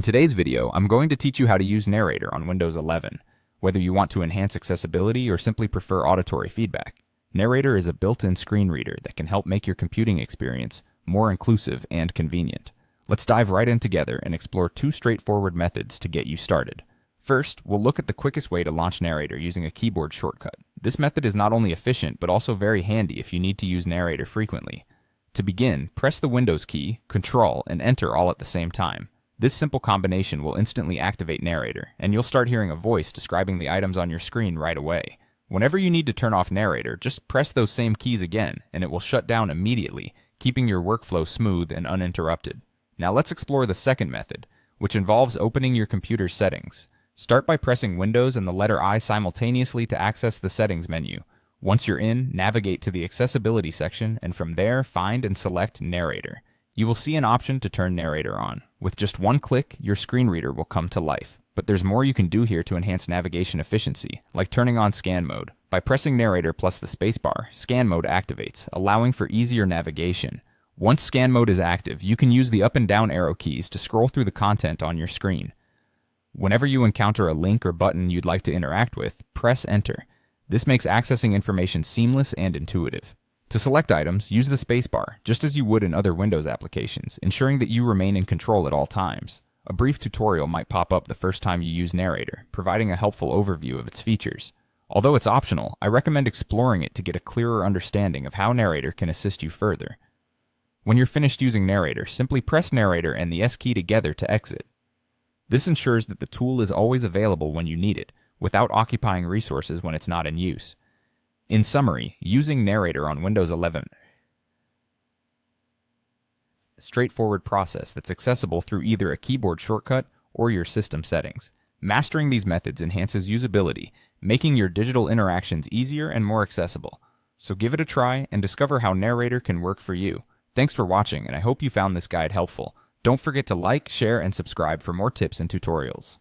In today's video, I'm going to teach you how to use Narrator on Windows 11, whether you want to enhance accessibility or simply prefer auditory feedback. Narrator is a built-in screen reader that can help make your computing experience more inclusive and convenient. Let's dive right in together and explore two straightforward methods to get you started. First, we'll look at the quickest way to launch Narrator using a keyboard shortcut. This method is not only efficient, but also very handy if you need to use Narrator frequently. To begin, press the Windows key, Control, and Enter all at the same time. This simple combination will instantly activate Narrator, and you'll start hearing a voice describing the items on your screen right away. Whenever you need to turn off Narrator, just press those same keys again, and it will shut down immediately, keeping your workflow smooth and uninterrupted. Now let's explore the second method, which involves opening your computer's settings. Start by pressing Windows and the letter I simultaneously to access the settings menu. Once you're in, navigate to the accessibility section, and from there, find and select Narrator. You will see an option to turn Narrator on. With just one click, your screen reader will come to life. But there's more you can do here to enhance navigation efficiency, like turning on scan mode. By pressing Narrator plus the spacebar, scan mode activates, allowing for easier navigation. Once scan mode is active, you can use the up and down arrow keys to scroll through the content on your screen. Whenever you encounter a link or button you'd like to interact with, press Enter. This makes accessing information seamless and intuitive. To select items, use the spacebar, just as you would in other Windows applications, ensuring that you remain in control at all times. A brief tutorial might pop up the first time you use Narrator, providing a helpful overview of its features. Although it's optional, I recommend exploring it to get a clearer understanding of how Narrator can assist you further. When you're finished using Narrator, simply press Narrator and the S key together to exit. This ensures that the tool is always available when you need it, without occupying resources when it's not in use. In summary, using Narrator on Windows 11 a straightforward process that's accessible through either a keyboard shortcut or your system settings. Mastering these methods enhances usability, making your digital interactions easier and more accessible. So give it a try and discover how Narrator can work for you. Thanks for watching, and I hope you found this guide helpful. Don't forget to like, share, and subscribe for more tips and tutorials.